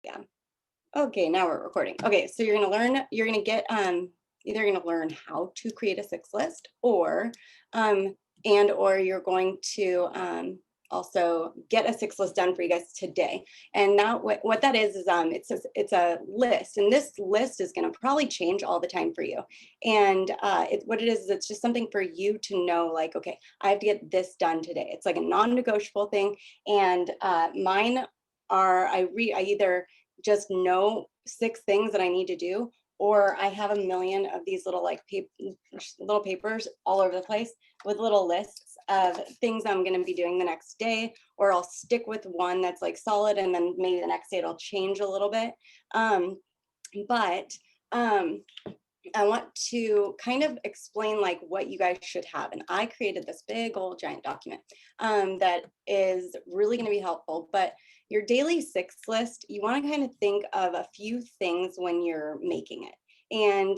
Yeah. Okay, now we're recording. Okay, so you're gonna get either you're gonna learn how to create a six list um or you're going to also get a six list done for you guys today. And now what that is it's a list, and this list is gonna probably change all the time for you. And what it is it's just something for you to know, like, okay, I have to get this done today. It's like a non-negotiable thing. And mine are I either just know six things that I need to do, or I have a million of these little like little papers all over the place with little lists of things I'm going to be doing the next day, or I'll stick with one that's like solid, and then maybe the next day it'll change a little bit. Um, but um, I want to kind of explain like what you guys should have. And I created this big old giant document that is really going to be helpful. But your daily six list, you want to kind of think of a few things when you're making it. And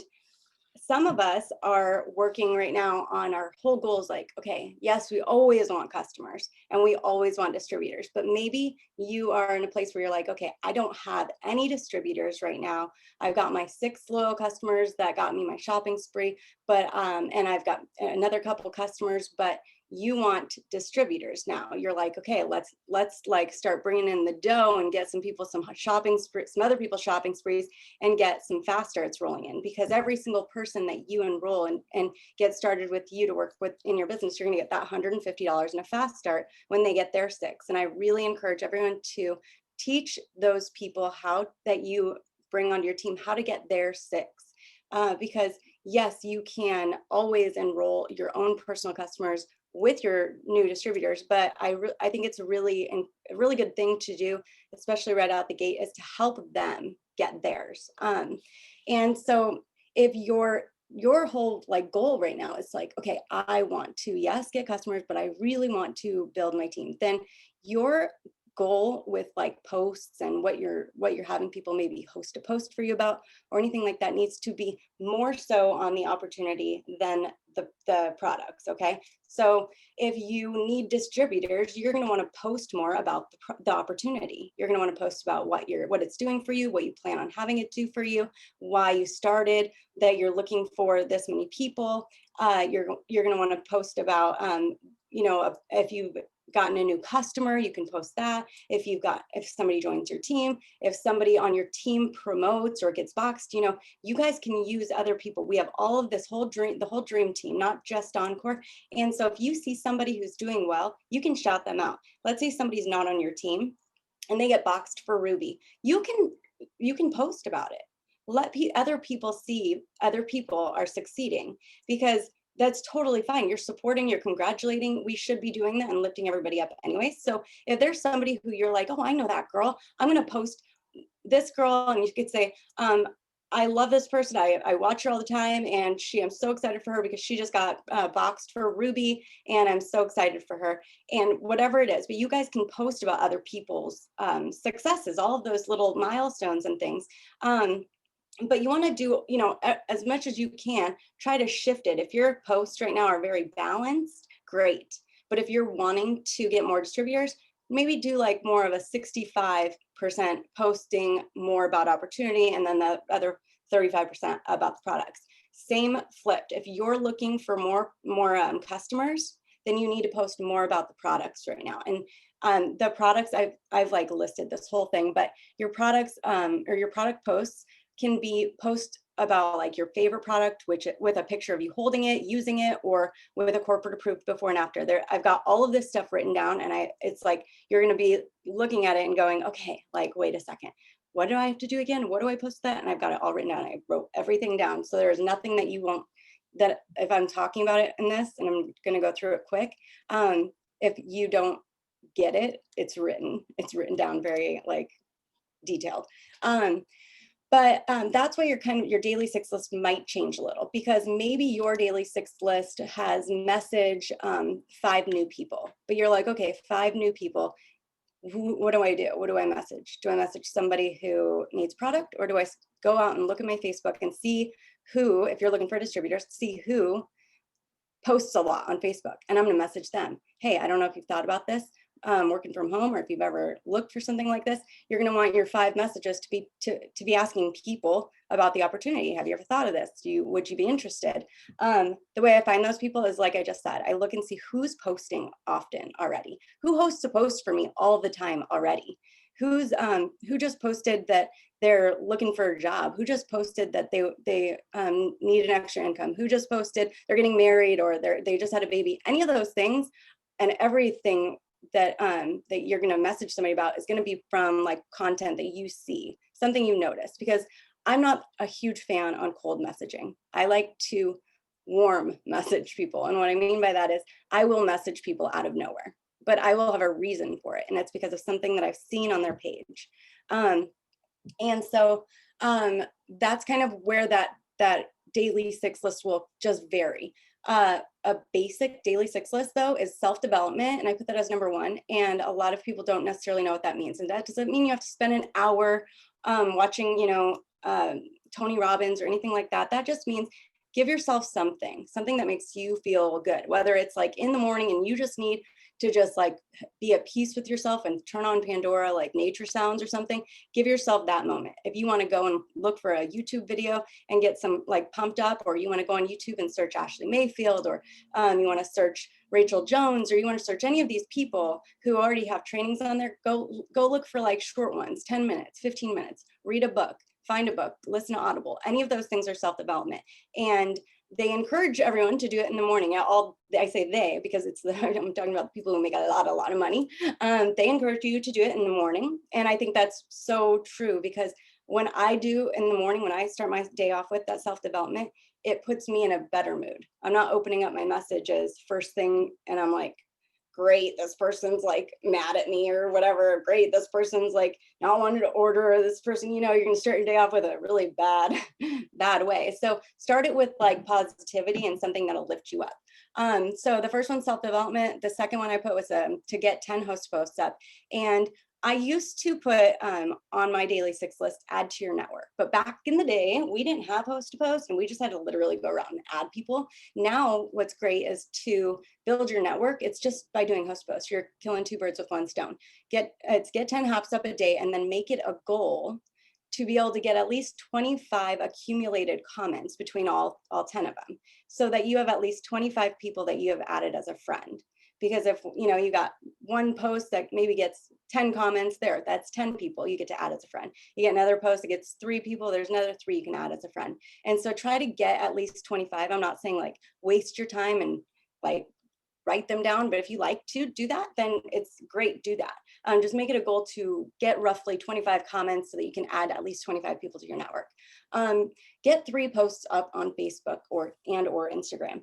some of us are working right now on our whole goals, like, okay, yes, we always want customers and we always want distributors, but maybe you are in a place where you're like, okay, I don't have any distributors right now. I've got my six loyal customers that got me my shopping spree, but and I've got another couple customers, but you want distributors now. You're like, okay, let's like start bringing in the dough and get some people some shopping spree, some other people's shopping sprees, and get some fast starts rolling in, because every single person that you enroll and get started with you to work with in your business, you're going to get that $150 in a fast start when they get their six. And I really encourage everyone to teach those people how that you bring onto your team how to get their six, because yes, you can always enroll your own personal customers with your new distributors, but I think it's a really good thing to do, especially right out the gate, is to help them get theirs. And so if your whole like goal right now is like, okay, I want to, yes, get customers, but I really want to build my team, then your goal with like posts and what you're having people maybe host a post for you about or anything like that needs to be more so on the opportunity than the products. Okay, so if you need distributors, you're going to want to post more about the opportunity. You're going to want to post about what it's doing for you, what you plan on having it do for you, why you started, that you're looking for this many people. You're going to want to post about if you've gotten a new customer, you can post that. If somebody joins your team, if somebody on your team promotes or gets boxed, you guys can use other people. We have all of this the whole dream team, not just Encore. And so if you see somebody who's doing well, you can shout them out. Let's say somebody's not on your team and they get boxed for Ruby. You can post about it. Let other people see other people are succeeding, because that's totally fine. You're supporting, you're congratulating. We should be doing that and lifting everybody up anyway. So if there's somebody who you're like, oh, I know that girl, I'm going to post this girl, and you could say, I love this person. I watch her all the time, and I'm so excited for her because she just got boxed for Ruby, and I'm so excited for her, and whatever it is. But you guys can post about other people's successes, all of those little milestones and things. But you want to do, as much as you can, try to shift it. If your posts right now are very balanced, great. But if you're wanting to get more distributors, maybe do like more of a 65% posting more about opportunity, and then the other 35% about the products. Same flipped. If you're looking for more customers, then you need to post more about the products right now. And the products, I've like listed this whole thing, but your products or your product posts can be post about like your favorite product, which with a picture of you holding it, using it, or with a corporate approved before and after. There, I've got all of this stuff written down, and it's like you're going to be looking at it and going, okay, like, wait a second, what do I have to do again? What do I post that? And I've got it all written down. I wrote everything down, so there's nothing that you won't, that if I'm talking about it in this, and I'm going to go through it quick, if you don't get it, it's written down very like detailed. But that's why your daily six list might change a little, because maybe your daily six list has message 5 new people, but you're like, okay, 5 new people. What do I do? What do I message? Do I message somebody who needs product, or do I go out and look at my Facebook and see who, if you're looking for distributors, see who posts a lot on Facebook, and I'm going to message them. Hey, I don't know if you've thought about this, working from home, or if you've ever looked for something like this, you're going to want your 5 messages to be asking people about the opportunity. Have you ever thought of this? Would you be interested? The way I find those people is, like I just said, I look and see who's posting often already, who hosts a post for me all the time already, who just posted that they're looking for a job, who just posted that they need an extra income, who just posted they're getting married, or they just had a baby. Any of those things and everything that that you're going to message somebody about is going to be from like content that you see, something you notice. Because I'm not a huge fan on cold messaging. I like to warm message people, and what I mean by that is I will message people out of nowhere, but I will have a reason for it, and it's because of something that I've seen on their page. And so that's kind of where that daily 6 list will just vary. A basic daily 6 list, though, is self-development, and I put that as number 1. And a lot of people don't necessarily know what that means. And that doesn't mean you have to spend an hour watching, Tony Robbins or anything like that. That just means give yourself something that makes you feel good, whether it's like in the morning and you just need to just like be at peace with yourself and turn on Pandora, like nature sounds or something. Give yourself that moment. If you want to go and look for a YouTube video and get some like pumped up, or you want to go on YouTube and search Ashley Mayfield, or you want to search Rachel Jones, or you want to search any of these people who already have trainings on there, go look for like short ones, 10 minutes, 15 minutes, read a book, find a book, listen to Audible. Any of those things are self-development. And they encourage everyone to do it in the morning. I say they because I'm talking about the people who make a lot of money. They encourage you to do it in the morning. And I think that's so true, because when I do in the morning, when I start my day off with that self-development, it puts me in a better mood. I'm not opening up my messages first thing and I'm like, great, this person's like mad at me or whatever. Great, this person's like not wanting to order, or this person, you're going to start your day off with a really bad way. So start it with like positivity and something that'll lift you up. So the first one, self-development. The second one I put was to get 10 host posts up. And I used to put on my daily 6 list, add to your network. But back in the day, we didn't have host to post, and we just had to literally go around and add people. Now, what's great is to build your network. It's just by doing host posts. You're killing 2 birds with 1 stone. Get 10 hops up a day, and then make it a goal to be able to get at least 25 accumulated comments between all 10 of them, so that you have at least 25 people that you have added as a friend. Because if you got one post that maybe gets 10 comments, that's 10 people you get to add as a friend. You get another post that gets 3 people, there's another 3 you can add as a friend. And so try to get at least 25. I'm not saying like waste your time and like write them down, but if you like to do that, then it's great, do that. Just make it a goal to get roughly 25 comments so that you can add at least 25 people to your network. Get 3 posts up on Facebook or Instagram.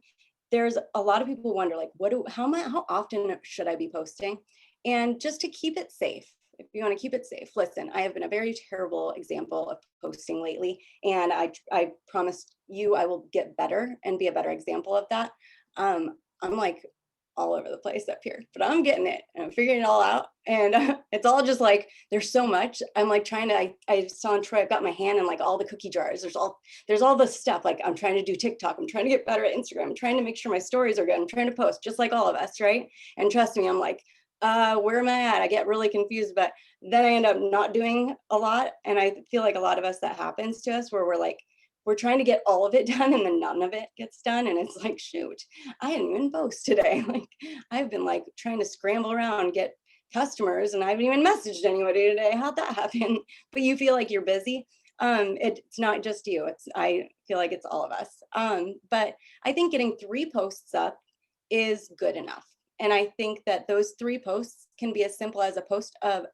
There's a lot of people wonder like, how often should I be posting? And just to keep it safe, if you want to keep it safe, listen, I have been a very terrible example of posting lately, and I promise you I will get better and be a better example of that. I'm like all over the place up here, but I'm getting it and I'm figuring it all out. And it's all just like, there's so much. I'm like trying to, I saw on Troy, I've got my hand in like all the cookie jars. There's all this stuff. Like I'm trying to do TikTok. I'm trying to get better at Instagram. I'm trying to make sure my stories are good. I'm trying to post just like all of us. Right. And trust me, I'm like, where am I at? I get really confused, but then I end up not doing a lot. And I feel like a lot of us, that happens to us, where we're trying to get all of it done and then none of it gets done. And it's like, shoot, I didn't even post today. Like I've been like trying to scramble around, get customers, and I haven't even messaged anybody today. How'd that happen? But you feel like you're busy. It's not just you. I feel like it's all of us. But I think getting 3 posts up is good enough. And I think that those 3 posts can be as simple as post a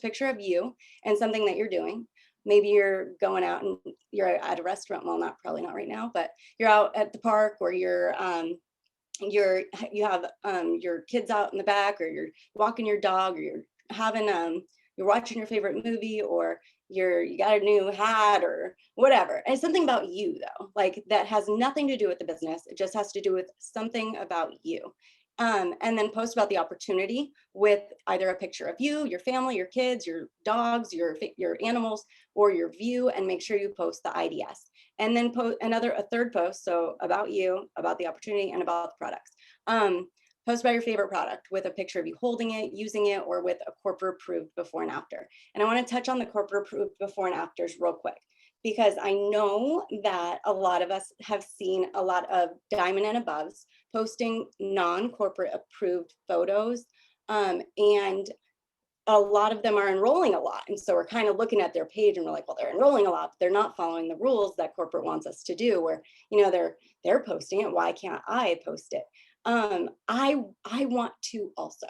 picture of you and something that you're doing. Maybe you're going out and you're at a restaurant. Well, probably not right now, but you're out at the park, or you have your kids out in the back, or you're walking your dog, or you're having you're watching your favorite movie, or you got a new hat or whatever. And it's something about you though, like that has nothing to do with the business. It just has to do with something about you. And then post about the opportunity with either a picture of you, your family, your kids, your dogs, your animals, or your view, and make sure you post the IDS. And then post a 3rd post, so about you, about the opportunity, and about the products. Post about your favorite product with a picture of you holding it, using it, or with a corporate approved before and after. And I want to touch on the corporate approved before and afters real quick, because I know that a lot of us have seen a lot of diamond and aboves posting non-corporate approved photos. And a lot of them are enrolling a lot. And so we're kind of looking at their page and we're like, well, they're enrolling a lot, but they're not following the rules that corporate wants us to do, where, you know, they're posting it. Why can't I post it? I want to also.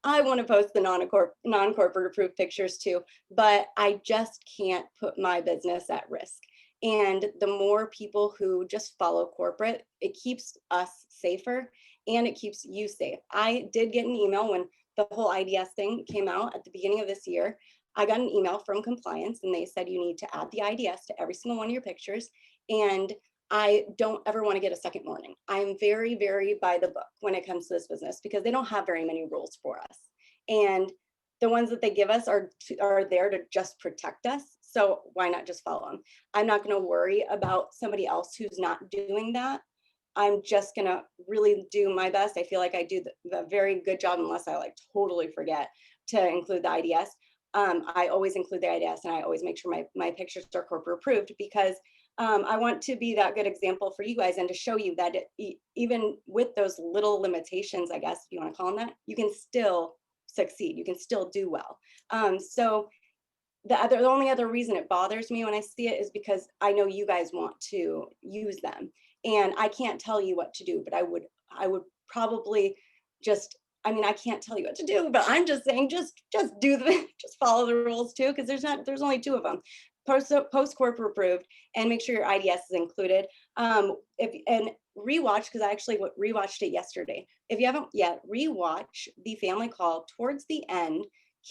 I want to post the non-corporate approved pictures too, but I just can't put my business at risk. And the more people who just follow corporate, it keeps us safer and it keeps you safe. I did get an email when the whole IDS thing came out at the beginning of this year. I got an email from compliance and they said you need to add the IDS to every single one of your pictures. And I don't ever want to get a second warning. I'm very, very by the book when it comes to this business, because they don't have very many rules for us. And the ones that they give us are there to just protect us. So why not just follow them? I'm not going to worry about somebody else who's not doing that. I'm just going to really do my best. I feel like I do the very good job, unless I like totally forget to include the IDS. I always include the IDS and I always make sure my pictures are corporate approved, because I want to be that good example for you guys and to show you that even with those little limitations, I guess, if you want to call them that, you can still succeed. You can still do well. So the only other reason it bothers me when I see it is because I know you guys want to use them, and I can't tell you what to do, but I would probably just, I mean, I can't tell you what to do, but I'm just saying, just do just follow the rules too, because there's only two of them. Post corporate approved, and make sure your IDS is included. And rewatch, because I actually rewatched it yesterday. If you haven't yet, rewatch the family call. Towards the end,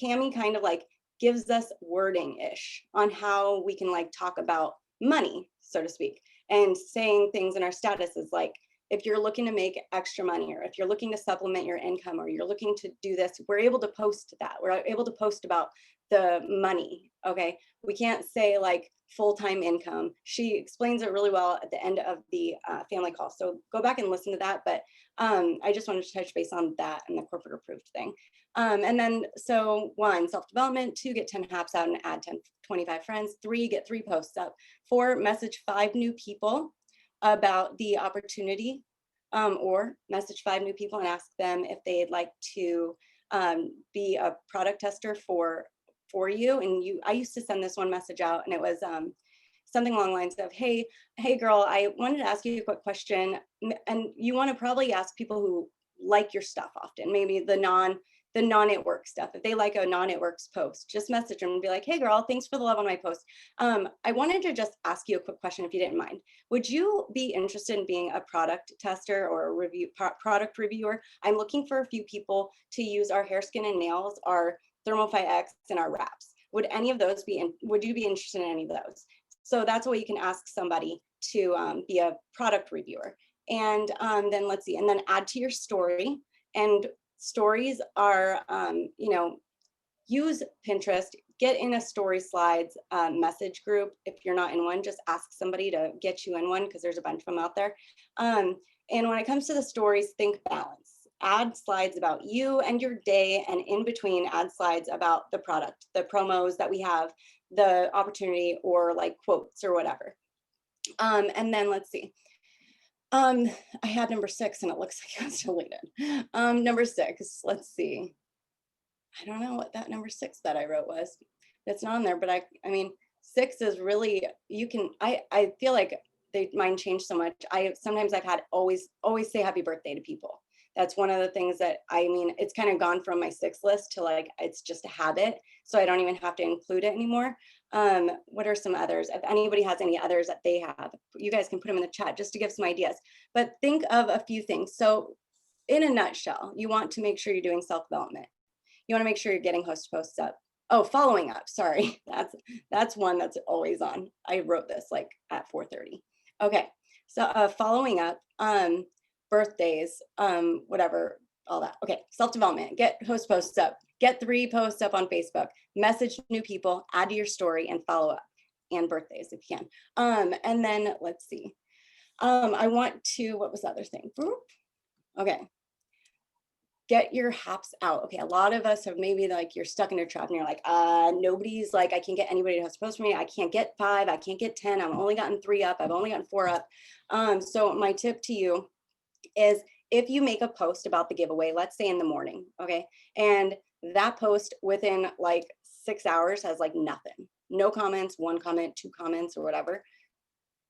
Cami kind of like gives us wording-ish on how we can like talk about money, so to speak, and saying things in our statuses like, if you're looking to make extra money, or if you're looking to supplement your income, or you're looking to do this, we're able to post that. We're able to post about the money, okay? We can't say like full-time income. She explains it really well at the end of the family call. So go back and listen to that. But I just wanted to touch base on that and the corporate approved thing. And then, so 1, self-development. 2, get 10 haps out and add 25 friends. 3, get 3 posts up. 4, message 5 new people about the opportunity, or message 5 new people and ask them if they'd like to be a product tester for you. And I used to send this one message out, and it was something along the lines of, hey girl, I wanted to ask you a quick question. And you want to probably ask people who like your stuff often, maybe the non-it work stuff. If they like a non-it works post, just message them and be like, hey girl, thanks for the love on my post. I wanted to just ask you a quick question, if you didn't mind. Would you be interested in being a product tester or a product reviewer? I'm looking for a few people to use our hair, skin, and nails, our Thermify X, and our wraps. Would any of those would you be interested in any of those? So that's a way you can ask somebody to be a product reviewer. And then let's see, and then add to your story. And stories are, use Pinterest, get in a story slides message group. If you're not in one, just ask somebody to get you in one, because there's a bunch of them out there. And when it comes to the stories, think balance. Add slides about you and your day, and in between add slides about the product, the promos that we have, the opportunity, or like quotes or whatever. And then let's see. I had number 6 and it looks like it was deleted. Number 6, let's see. I don't know what that number 6 that I wrote was. It's not on there, but I mean, 6 is really, you can, I feel like mine changed so much. Sometimes I've had always say happy birthday to people. That's one of the things that, I mean, it's kind of gone from my 6 list to like, it's just a habit. So I don't even have to include it anymore. What are some others? If anybody has any others that they have, you guys can put them in the chat just to give some ideas. But think of a few things. So in a nutshell, you want to make sure you're doing self-development. You want to make sure you're getting host posts up. Oh, following up. Sorry, that's one that's always on. I wrote this like at 4:30. Okay, so following up, birthdays, whatever, all that. Okay, self-development. Get host posts up. Get 3 posts up on Facebook. Message new people. Add to your story and follow up. And birthdays if you can. And then let's see. I want to. What was the other thing? Okay. get your haps out. Okay, a lot of us have maybe like you're stuck in a trap and you're like, nobody's like, I can't get anybody to host a post for me. I can't get 5, I can't get 10. I've only gotten 3 up. I've only gotten 4 up. So my tip to you is if you make a post about the giveaway, let's say in the morning, okay, and that post within like 6 hours has like nothing, no comments, 1 comment, 2 comments or whatever,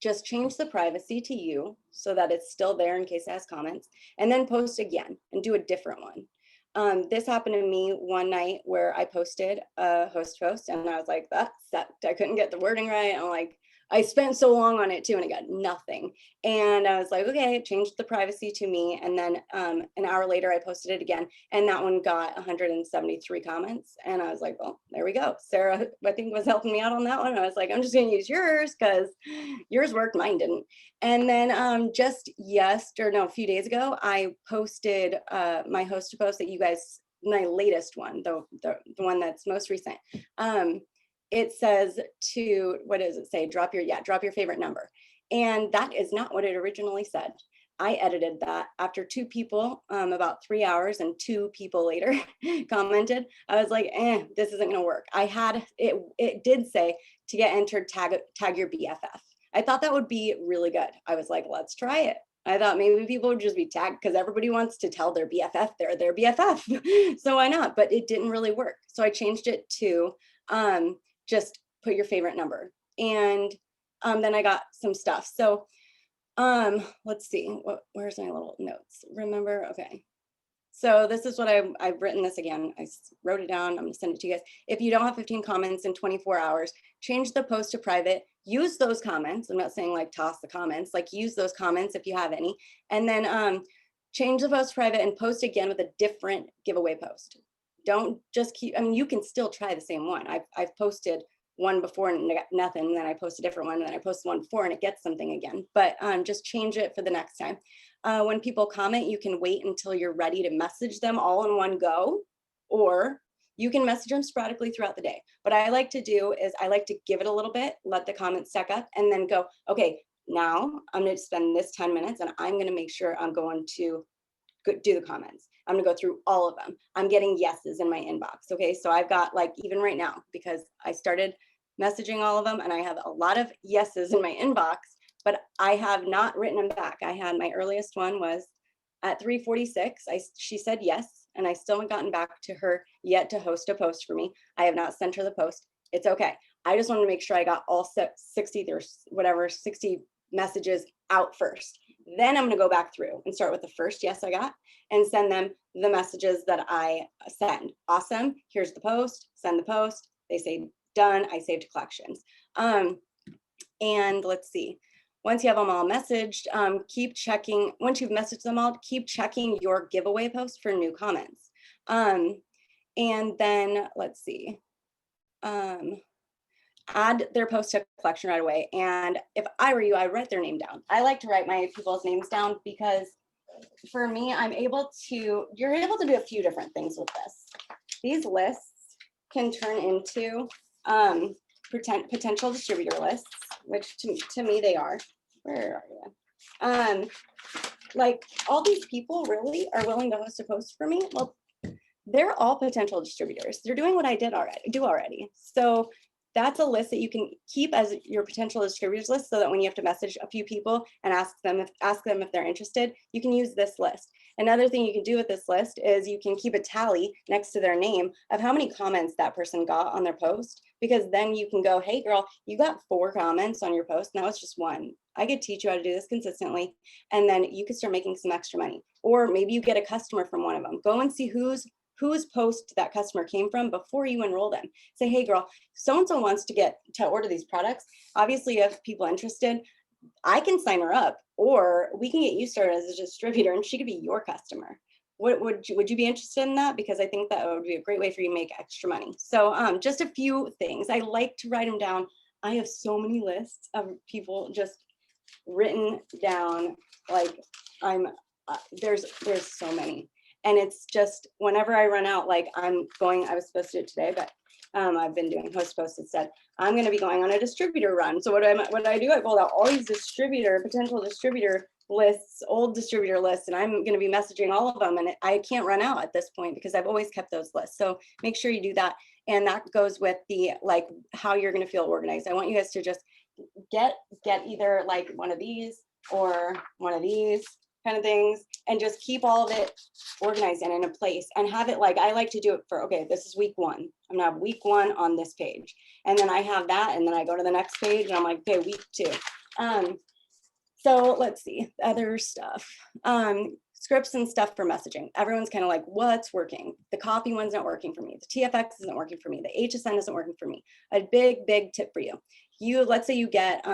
just change the privacy to you so that it's still there in case it has comments, and then post again and do a different one. This happened to me one night where I posted a host post and I was like, that sucked. I couldn't get the wording right. I'm like, I spent so long on it too and I got nothing. And I was like, okay, changed the privacy to me. And then an hour later, I posted it again and that one got 173 comments. And I was like, well, there we go. Sarah, I think, was helping me out on that one. I was like, I'm just gonna use yours because yours worked, mine didn't. And then a few days ago, I posted my host post that you guys, my latest one, the one that's most recent. It says to, what does it say? Drop your favorite number. And that is not what it originally said. I edited that after 2 people, about 3 hours, and 2 people later commented. I was like, this isn't gonna work. I had, it did say to get entered, tag your BFF. I thought that would be really good. I was like, let's try it. I thought maybe people would just be tagged because everybody wants to tell their BFF they're their BFF. So why not? But it didn't really work. So I changed it to just put your favorite number. And then I got some stuff. So let's see, where's my little notes? Remember, okay. So this is what I've written this again. I wrote it down. I'm gonna send it to you guys. If you don't have 15 comments in 24 hours, change the post to private, use those comments. I'm not saying like toss the comments, like use those comments if you have any. And then change the post to private and post again with a different giveaway post. Don't just keep, I mean, you can still try the same one. I've posted one before and got nothing, and then I post a different one, and then I post one before and it gets something again. But just change it for the next time. When people comment, you can wait until you're ready to message them all in one go, or you can message them sporadically throughout the day. What I like to do is I like to give it a little bit, let the comments stack up, and then go, okay, now I'm going to spend this 10 minutes and I'm going to make sure I'm going to do the comments. I'm gonna go through all of them. I'm getting yeses in my inbox. Okay, so I've got, like, even right now, because I started messaging all of them and I have a lot of yeses in my inbox, but I have not written them back. I had, my earliest one was at 3:46. She said yes, and I still haven't gotten back to her yet to host a post for me. I have not sent her the post. It's okay. I just wanted to make sure I got all 60 or whatever, 60 messages out first. Then I'm going to go back through and start with the first yes I got and send them the messages that I send. Awesome. Here's the post. Send the post. They say done. I save to collections. And let's see. Once you have them all messaged, keep checking. Once you've messaged them all, keep checking your giveaway post for new comments. And then let's see. Add their post to collection right away. And if I were you, I'd write their name down. I like to write my people's names down because for me, you're able to do a few different things with this. These lists can turn into potential distributor lists, which to me they are. Where are you? Like, all these people really are willing to host a post for me. Well, they're all potential distributors. They're doing what I do already. So that's a list that you can keep as your potential distributors list, so that when you have to message a few people and ask them if they're interested, you can use this list. Another thing you can do with this list is you can keep a tally next to their name of how many comments that person got on their post, because then you can go, hey girl, you got 4 comments on your post. Now it's just 1. I could teach you how to do this consistently, and then you could start making some extra money. Or maybe you get a customer from one of them. Go and see whose post that customer came from before you enroll them. Say, hey girl, so-and-so wants to order these products. Obviously, you have people interested. I can sign her up, or we can get you started as a distributor and she could be your customer. Would you be interested in that? Because I think that would be a great way for you to make extra money. So just a few things. I like to write them down. I have so many lists of people just written down. Like, there's so many. And it's just, whenever I run out, like I was supposed to do it today, but I've been doing host posts instead. I'm going to be going on a distributor run. So what do? I pulled out all these potential distributor lists, old distributor lists, and I'm going to be messaging all of them. And I can't run out at this point because I've always kept those lists. So make sure you do that. And that goes with the, like, how you're going to feel organized. I want you guys to just get either like one of these or one of these kind of things, and just keep all of it organized and in a place, and have it like, I like to do it for, okay, this is week 1. I'm gonna have week 1 on this page. And then I have that, and then I go to the next page and I'm like, okay, week 2. So let's see, other stuff. Scripts and stuff for messaging. Everyone's kind of like, what's working? The copy one's not working for me. The TFX isn't working for me. The HSN isn't working for me. A big tip for you. Let's say you get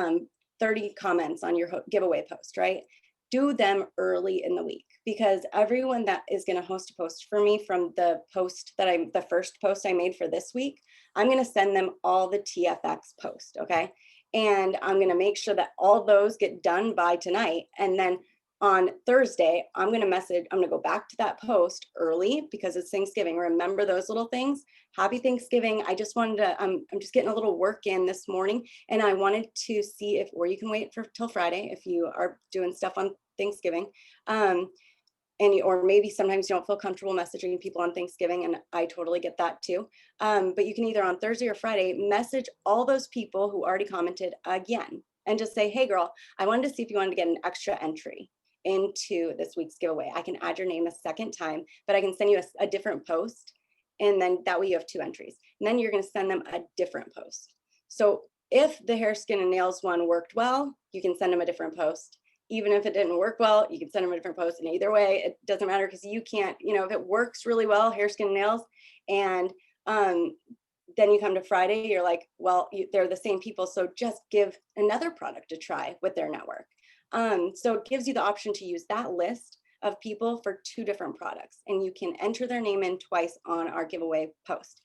30 comments on your giveaway post, right? Do them early in the week, because everyone that is going to host a post for me from the first post I made for this week, I'm going to send them all the TFX post. Okay. And I'm going to make sure that all those get done by tonight. And then on Thursday, I'm going to go back to that post early because it's Thanksgiving. Remember those little things. Happy Thanksgiving. I just wanted to, I'm just getting a little work in this morning, and I wanted to see if, or you can wait till Friday if you are doing stuff on Thanksgiving. Or maybe sometimes you don't feel comfortable messaging people on Thanksgiving, and I totally get that too. But you can either on Thursday or Friday message all those people who already commented again and just say, hey girl, I wanted to see if you wanted to get an extra entry into this week's giveaway. I can add your name a second time, but I can send you a different post, and then that way you have 2 entries. And then you're going to send them a different post. So if the hair, skin, and nails one worked well, you can send them a different post. Even if it didn't work well, you can send them a different post. And either way, it doesn't matter, because you can't, if it works really well, hair, skin, and nails, and then you come to Friday, you're like, well, they're the same people, so just give another product a try with their network. So it gives you the option to use that list of people for 2 different products, and you can enter their name in twice on our giveaway post.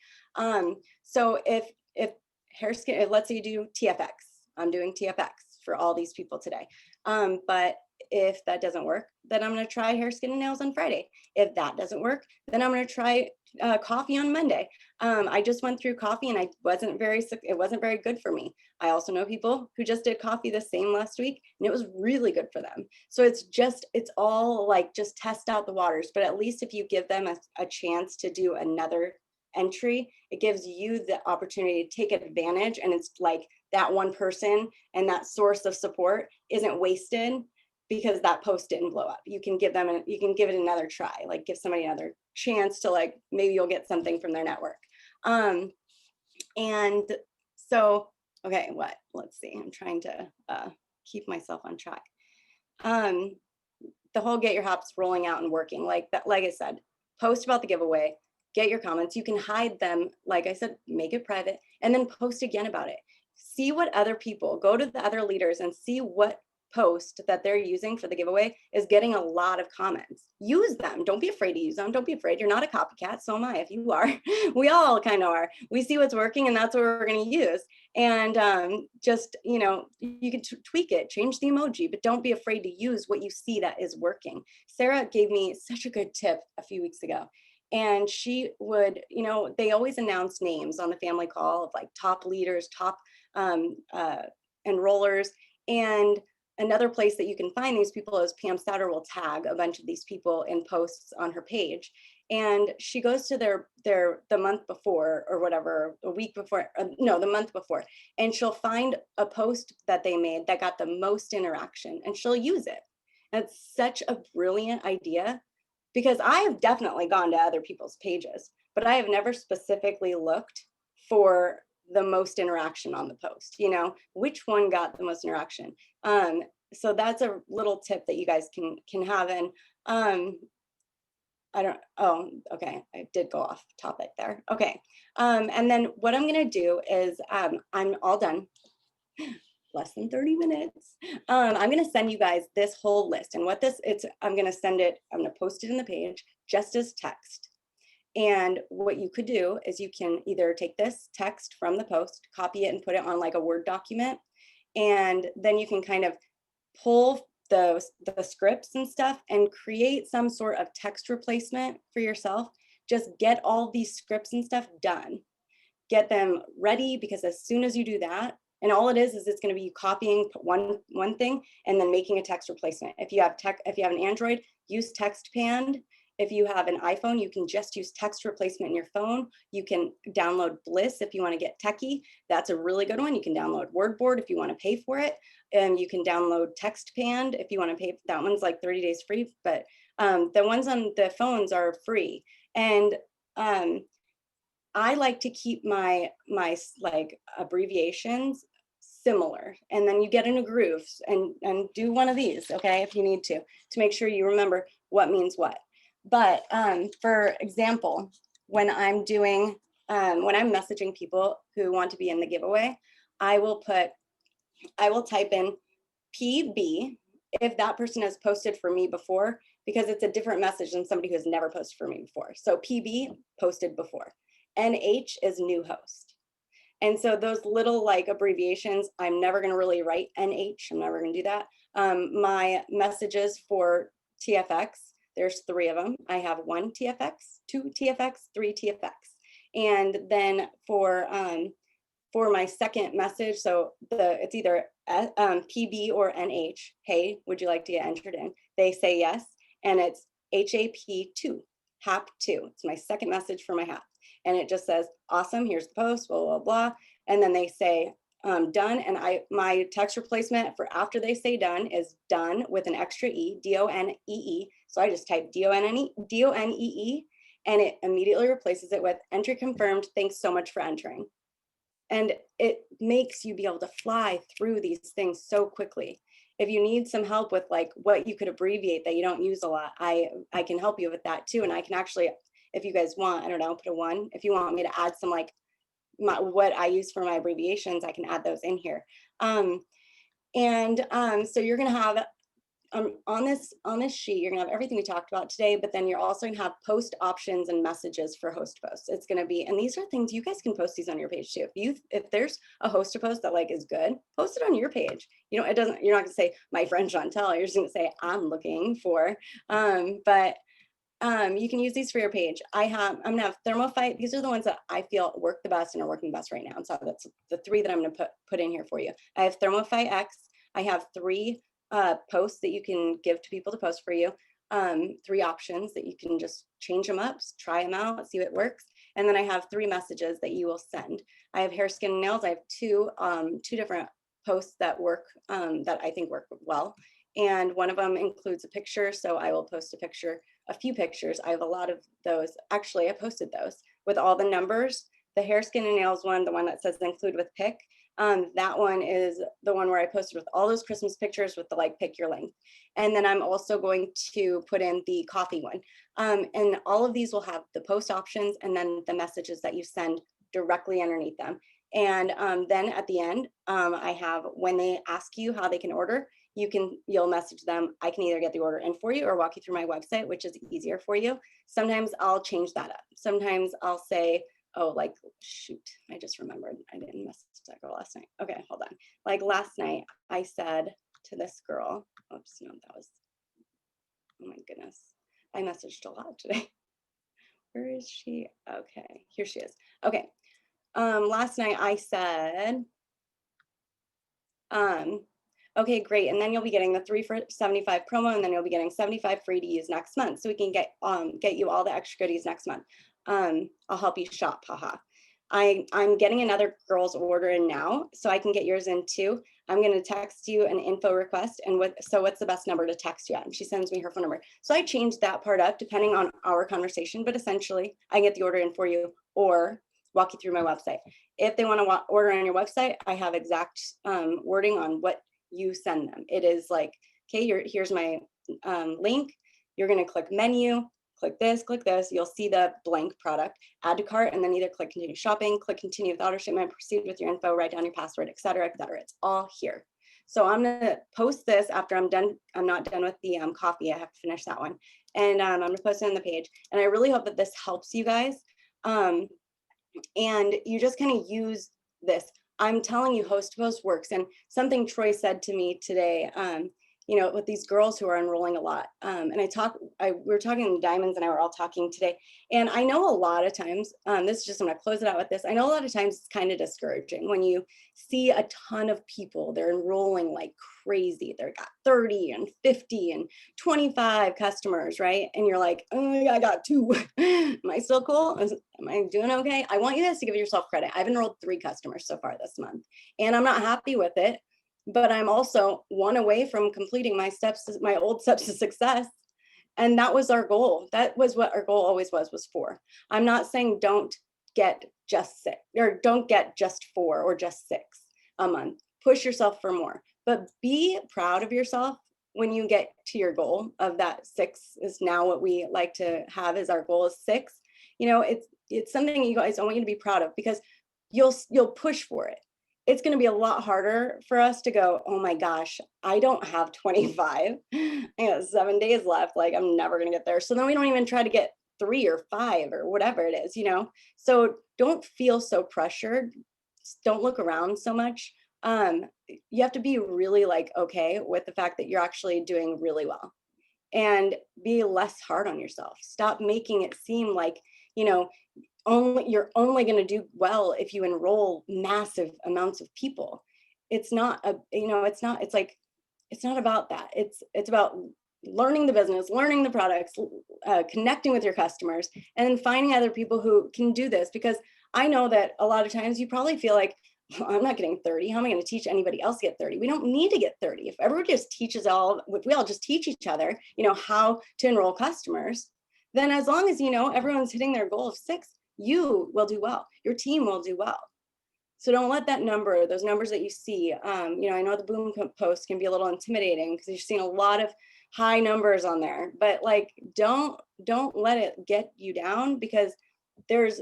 So if hair, skin, let's say you do TFX, I'm doing TFX for all these people today. But if that doesn't work, then I'm going to try hair, skin, and nails on Friday. If that doesn't work, then I'm going to try coffee on Monday. I just went through coffee, and it wasn't very good for me. I also know people who just did coffee the same last week, and it was really good for them. So it's all like, just test out the waters. But at least if you give them a chance to do another entry, it gives you the opportunity to take advantage. And it's like that one person and that source of support isn't wasted because that post didn't blow up. You can give it another try, like give somebody another chance to, like, maybe you'll get something from their network. And so, okay, let's see, I'm trying to keep myself on track. The whole get your hops rolling out and working, like I said, post about the giveaway, get your comments. You can hide them, like I said, make it private, and then post again about it. See what other people, go to the other leaders and see what post that they're using for the giveaway is getting a lot of comments. Use them. Don't be afraid to use them. Don't be afraid. You're not a copycat. So am I. If you are, we all kind of are. We see what's working, and that's what we're going to use. And just, you can tweak it, change the emoji, but don't be afraid to use what you see that is working. Sarah gave me such a good tip a few weeks ago. And she would, they always announce names on the family call of like top leaders, top enrollers. And another place that you can find these people is Pam Souter will tag a bunch of these people in posts on her page. And she goes to the month before or whatever, a week before, no, the month before, and she'll find a post that they made that got the most interaction, and she'll use it. And it's such a brilliant idea, because I have definitely gone to other people's pages, but I have never specifically looked for the most interaction on the post, which one got the most interaction. So that's a little tip that you guys can have. And okay, I did go off topic there. Okay, and then what I'm gonna do is I'm all done. Less than 30 minutes. I'm going to send you guys this whole list, and I'm going to post it in the page just as text. And what you could do is you can either take this text from the post, copy it, and put it on like a Word document. And then you can kind of pull the scripts and stuff and create some sort of text replacement for yourself. Just get all these scripts and stuff done. get them ready, because as soon as you do that, and all it is it's going to be you copying one thing and then making a text replacement. If you have an Android, use TextPan. If you have an iPhone, you can just use text replacement in your phone. You can download Bliss if you want to get techie. That's a really good one. You can download WordBoard if you want to pay for it. And you can download TextPan if you want to pay. That one's like 30 days free, but the ones on the phones are free. And I like to keep my like abbreviations similar, and then you get in a groove and do one of these, okay, if you need to make sure you remember what means what. But for example, when I'm doing when I'm messaging people who want to be in the giveaway, I will type in PB if that person has posted for me before, because it's a different message than somebody who's never posted for me before. So PB, posted before. NH is new host. And so those little like abbreviations, I'm never going to really write NH. I'm never going to do that. My messages for TFX, there's 3 of them. I have 1 TFX, 2 TFX, 3 TFX. And then for my second message, so it's either PB or NH. Hey, would you like to get entered in? They say yes, and it's HAP2, HAP2. It's my second message for my HAP. And it just says, awesome, here's the post, blah, blah, blah. And then they say, done. And my text replacement for after they say done is done with an extra E, D-O-N-E-E. So I just type D-O-N-E-E, and it immediately replaces it with entry confirmed. Thanks so much for entering. And it makes you be able to fly through these things so quickly. If you need some help with like what you could abbreviate that you don't use a lot, I can help you with that too. And I can actually, if you guys want, I don't know, put a 1. If you want me to add some like what I use for my abbreviations, I can add those in here. So you're gonna have on this sheet, you're gonna have everything we talked about today, but then you're also gonna have post options and messages for host posts. It's gonna be, and these are things you guys can post these on your page too. If there's a host to post that like is good, post it on your page. You know, you're not gonna say my friend Chantel, you're just gonna say I'm looking for, you can use these for your page. I'm gonna have Thermofite. These are the ones that I feel work the best and are working best right now. And so that's the 3 that I'm gonna put in here for you. I have Thermofite X. I have 3 posts that you can give to people to post for you. 3 options that you can just change them up, try them out, see what works. And then I have 3 messages that you will send. I have hair, skin, and nails. I have 2 different posts that work, that I think work well. And one of them includes a picture. So I will post a few pictures. I have a lot of those. Actually, I posted those with all the numbers. The hair, skin, and nails one, the one that says include with pick. That one is the one where I posted with all those Christmas pictures with the like pick your length. And then I'm also going to put in the coffee one. And all of these will have the post options and then the messages that you send directly underneath them. And then at the end, I have when they ask you how they can order, you'll message them. I can either get the order in for you or walk you through my website, which is easier for you. Sometimes I'll change that up. Sometimes I'll say, oh, like, shoot, I just remembered I didn't message that girl last night. Okay, hold on. Like last night, I said to this girl, oops, no, that was, oh my goodness. I messaged a lot today. Where is she? Okay, here she is. Okay, last night I said, okay, great. And then you'll be getting the 3 for $75 promo, and then you'll be getting $75 free to use next month. So we can get you all the extra goodies next month. I'll help you shop, haha. I'm getting another girl's order in now, so I can get yours in too. I'm gonna text you an info request, and what's the best number to text you at? And she sends me her phone number. So I changed that part up depending on our conversation, but essentially I get the order in for you or walk you through my website. If they want to order on your website, I have exact wording on what you send them. It is like, okay, here's my link. You're gonna click menu, click this, you'll see the blank product, add to cart, and then either click continue shopping, click continue with auto shipment, proceed with your info, write down your password, et cetera, et cetera. It's all here. So I'm gonna post this after I'm done. I'm not done with the coffee. I have to finish that one. And I'm gonna post it on the page. And I really hope that this helps you guys. And you just kind of use this. I'm telling you, host to post works. And something Troy said to me today with these girls who are enrolling a lot. And we were talking, Diamonds and I were all talking today. And I know a lot of times, this is just, I'm gonna close it out with this. I know a lot of times it's kind of discouraging when you see a ton of people, they're enrolling like crazy. They've got 30 and 50 and 25 customers, right? And you're like, oh, I got 2. Am I still cool? Am I doing okay? I want you guys to give yourself credit. I've enrolled 3 customers so far this month, and I'm not happy with it, but I'm also 1 away from completing my old steps to success. And that was our goal. That was what our goal always was 4. I'm not saying don't get just 6 or don't get just 4 or just 6 a month. Push yourself for more, but be proud of yourself when you get to your goal of that 6 is now what we like to have as our goal is 6. It's something you guys, I want you to be proud of, because you'll push for it. It's going to be a lot harder for us to go, oh my gosh, I don't have 25. I got 7 days left. Like, I'm never going to get there. So then we don't even try to get 3 or 5 or whatever it is, So don't feel so pressured. Don't look around so much. You have to be really like, okay with the fact that you're actually doing really well, and be less hard on yourself. Stop making it seem like, you're only going to do well if you enroll massive amounts of people. It's not it's not about that. It's about learning the business, learning the products, connecting with your customers, and finding other people who can do this. Because I know that a lot of times you probably feel like, I'm not getting 30. How am I going to teach anybody else to get 30? We don't need to get 30. If everybody just teaches if we all just teach each other, how to enroll customers, then as long as, everyone's hitting their goal of 6, you will do well. Your team will do well. So don't let those numbers that you see, I know the Boom post can be a little intimidating because you're seeing a lot of high numbers on there, but like, don't let it get you down, because there's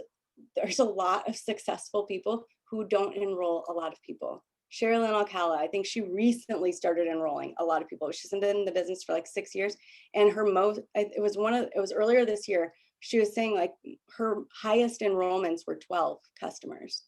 a lot of successful people who don't enroll a lot of people. Sherilyn Alcala, I think she recently started enrolling a lot of people. She's been in the business for like 6 years, and it was earlier this year. She was saying like her highest enrollments were 12 customers.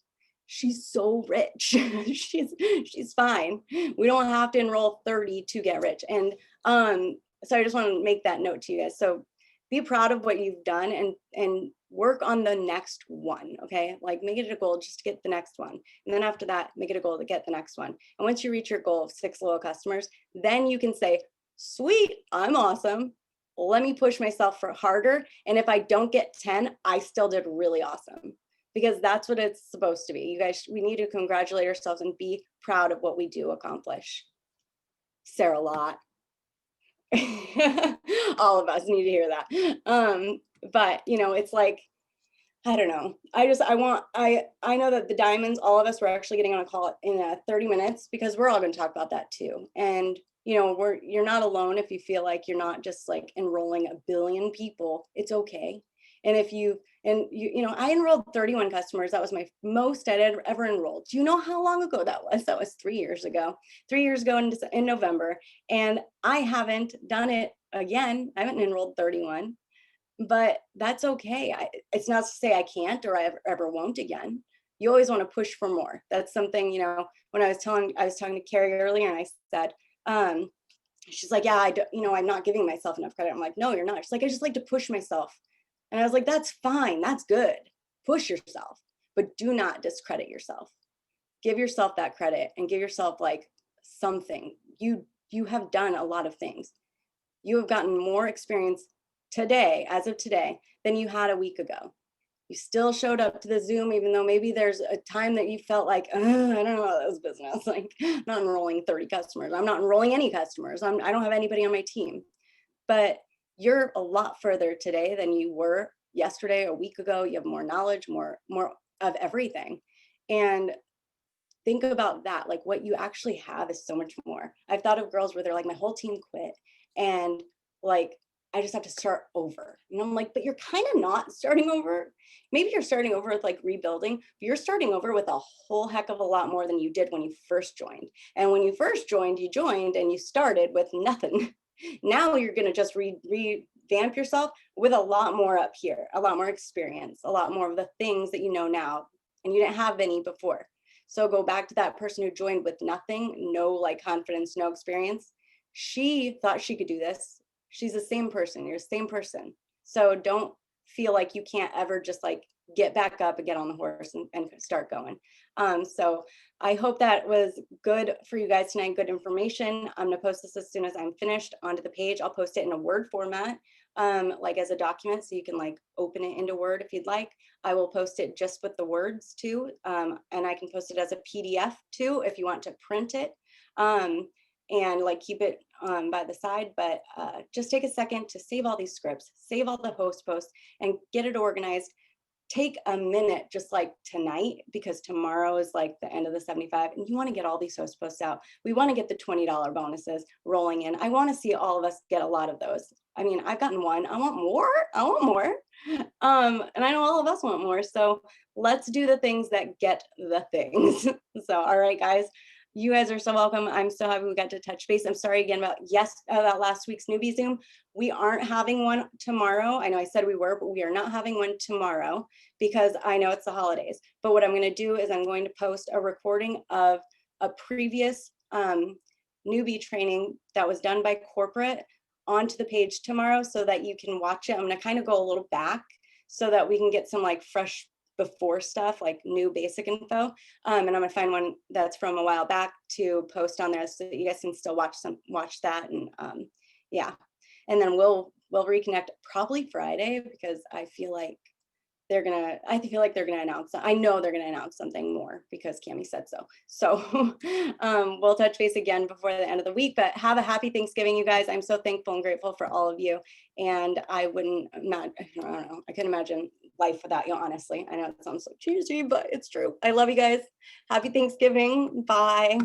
She's so rich. she's fine. We don't have to enroll 30 to get rich. And so I just want to make that note to you guys. So be proud of what you've done, and work on the next one. Okay, like make it a goal just to get the next one, and then after that make it a goal to get the next one. And once you reach your goal of 6 loyal customers, then you can say, sweet, I'm awesome, let me push myself for harder, and if I don't get 10, I still did really awesome, because that's what it's supposed to be. You guys, we need to congratulate ourselves and be proud of what we do accomplish. Sarah Lott. All of us need to hear that. But it's like, I don't know. I know that the Diamonds, all of us, we're actually getting on a call in 30 minutes, because we're all going to talk about that too. And you're not alone if you feel like you're not just like enrolling a billion people. It's okay. And I enrolled 31 customers. That was my most I'd ever enrolled. Do you know how long ago that was? That was 3 years ago. 3 years ago in November. And I haven't done it again. I haven't enrolled 31, but that's okay. It's not to say I can't or I ever won't again. You always want to push for more. That's something, when I was talking to Carrie earlier, and I said, she's like, yeah, I'm not giving myself enough credit. I'm like, no, you're not. She's like, I just like to push myself. And I was like, that's fine. That's good. Push yourself, but do not discredit yourself. Give yourself that credit and give yourself like something. You have done a lot of things. You have gotten more experience today, as of today, than you had a week ago. You still showed up to the Zoom, even though maybe there's a time that you felt like, I don't know about this business. Like, I'm not enrolling 30 customers. I'm not enrolling any customers. I don't have anybody on my team. But you're a lot further today than you were yesterday, a week ago. You have more knowledge, more of everything. And think about that. Like, what you actually have is so much more. I've thought of girls where they're like, my whole team quit, and like, I just have to start over. And I'm like, but you're kind of not starting over. Maybe you're starting over with like rebuilding, but you're starting over with a whole heck of a lot more than you did when you first joined. And when you first joined, you joined and you started with nothing. Now you're going to just revamp yourself with a lot more up here, a lot more experience, a lot more of the things that you know now, and you didn't have any before. So go back to that person who joined with nothing, no like confidence, no experience. She thought she could do this. She's the same person. You're the same person. So don't feel like you can't ever just like get back up and get on the horse and start going. So I hope that was good for you guys tonight. Good information. I'm gonna post this as soon as I'm finished onto the page. I'll post it in a Word format, like as a document, so you can like open it into Word if you'd like. I will post it just with the words too, and I can post it as a PDF too if you want to print it. And like keep it by the side, but just take a second to save all these scripts, save all the host posts, and get it organized. Take a minute just like tonight, because tomorrow is like the end of the 75 and you want to get all these host posts out. We want to get the $20 bonuses rolling in. I want to see all of us get a lot of those. I mean, I've gotten one. I want more. I want more. And I know all of us want more. So let's do the things that get the things. So, all right, guys. You guys are so welcome. I'm so happy we got to touch base. I'm sorry again about last week's newbie Zoom. We aren't having one tomorrow. I know I said we were, but we are not having one tomorrow because I know it's the holidays. But what I'm going to do is I'm going to post a recording of a previous newbie training that was done by corporate onto the page tomorrow so that you can watch it. I'm going to kind of go a little back so that we can get some like fresh before stuff, like new basic info. And I'm gonna find one that's from a while back to post on there so that you guys can still watch that. And yeah, and then we'll reconnect probably Friday, because I feel like they're gonna announce, I know they're gonna announce something more because Cami said so. So we'll touch base again before the end of the week, but have a happy Thanksgiving, you guys. I'm so thankful and grateful for all of you. And I don't know, I couldn't imagine life without you, honestly. I know it sounds so cheesy, but it's true. I love you guys. Happy Thanksgiving. Bye.